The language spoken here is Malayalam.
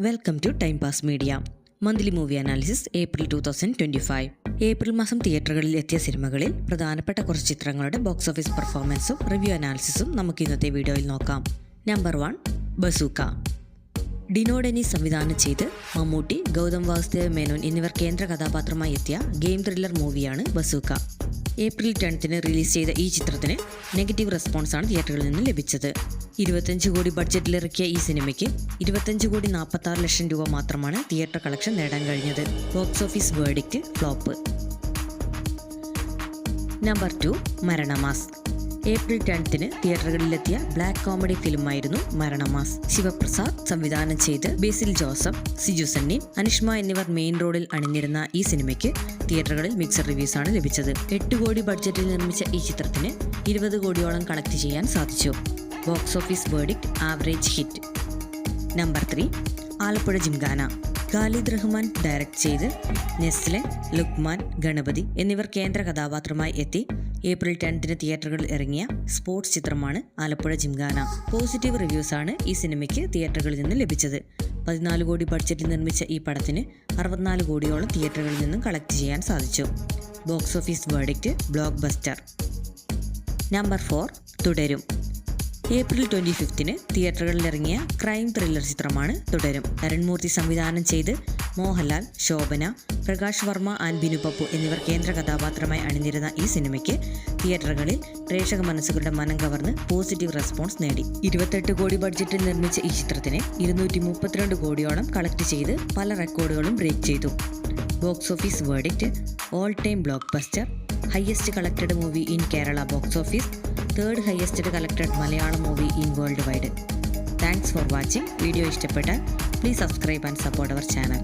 Welcome to time pass media monthly movie analysis April 2025. April മാസം തിയേറ്ററുകളിൽ എത്തിയ സിനിമകളിൽ പ്രധാനപ്പെട്ട കുറച്ച് ചിത്രങ്ങളുടെ ബോക്സ് ഓഫീസ് പെർഫോമൻസും റിവ്യൂ അനാലിസിസും നമുക്ക് ഇന്നത്തെ വീഡിയോയിൽ നോക്കാം. Number 1, bazooka. ഡിനോ ഡെന്നിസ് സംവിധാനം ചെയ്ത് മമ്മൂട്ടി, ഗൗതം വാസുദേവ് മേനോൻ എന്നിവർ കേന്ദ്ര കഥാപാത്രമായി എത്തിയ ഗെയിം ത്രില്ലർ മൂവിയാണ് ബസൂക്ക. ഏപ്രിൽ 10 റിലീസ് ചെയ്ത ഈ ചിത്രത്തിന് നെഗറ്റീവ് റെസ്പോൺസാണ് തിയേറ്ററുകളിൽ നിന്ന് ലഭിച്ചത്. 25 കോടി ബഡ്ജറ്റിലിറക്കിയ ഈ സിനിമയ്ക്ക് 25,46,00,000 രൂപ മാത്രമാണ് തിയേറ്റർ കളക്ഷൻ നേടാൻ കഴിഞ്ഞത്. Box office verdict flop. Number 2, Maranamass. April 10 തിയേറ്ററുകളിലെത്തിയ ബ്ലാക്ക് കോമഡി ഫിലിമായിരുന്നു മരണമാസ്. ശിവപ്രസാദ് സംവിധാനം ചെയ്ത് ബേസിൽ ജോസഫ്, സിജു സണ്ണി, അനിഷ്മ എന്നിവർ മെയിൻ റോഡിൽ അണിനിരുന്ന ഈ സിനിമയ്ക്ക് തിയേറ്ററുകളിൽ മിക്സഡ് റിവ്യൂസ് ആണ് ലഭിച്ചത്. 8 കോടി ബഡ്ജറ്റിൽ നിർമ്മിച്ച ഈ ചിത്രത്തിന് 20 കോടിയോളം കളക്ട് ചെയ്യാൻ സാധിച്ചു. Box office verdict average hit. Number 3, Alappuzha gymkhana. Khalid Rahman direct ചെയ്ത് നെസ്ലെ, ലുക്മാൻ, ഗണപതി എന്നിവർ കേന്ദ്ര കഥാപാത്രമായി എത്തി ഏപ്രിൽ 10 തിയേറ്ററുകളിൽ ഇറങ്ങിയ സ്പോർട്സ് ചിത്രമാണ് ആലപ്പുഴ ജിംഖാന. പോസിറ്റീവ് റിവ്യൂസ് ആണ് ഈ സിനിമയ്ക്ക് തിയേറ്ററുകളിൽ നിന്ന് ലഭിച്ചത്. 14 കോടി ബഡ്ജറ്റിൽ നിർമ്മിച്ച ഈ പടത്തിന് 64 കോടിയോളം തിയേറ്ററുകളിൽ നിന്നും കളക്ട് ചെയ്യാൻ സാധിച്ചു. Box office verdict block buster. Number 4, തുടരും. ഏപ്രിൽ 25 തിയേറ്ററുകളിൽ ഇറങ്ങിയ ക്രൈം ത്രില്ലർ ചിത്രമാണ് തുടരും. തരൺമൂർത്തി സംവിധാനം ചെയ്ത് മോഹൻലാൽ, ശോഭന, പ്രകാശ് വർമ്മ ആൻഡ് ബിനു പപ്പു എന്നിവർ കേന്ദ്ര കഥാപാത്രമായി അണിനിരുന്ന ഈ സിനിമയ്ക്ക് തിയേറ്ററുകളിൽ പ്രേക്ഷക മനസ്സുകളുടെ മനം കവർന്ന് പോസിറ്റീവ് റെസ്പോൺസ് നേടി. 28 കോടി ബഡ്ജറ്റിൽ നിർമ്മിച്ച ഈ ചിത്രത്തിന് 232 കോടിയോളം കളക്ട് ചെയ്ത് പല റെക്കോർഡുകളും ബ്രേക്ക് ചെയ്തു. Box office verdict all time blockbuster. Highest collected movie in Kerala box office. 3rd highest collected Malayalam movie in world wide. Thanks for watching. Video ഇഷ്ടപ്പെട്ടാൽ please subscribe and support our channel.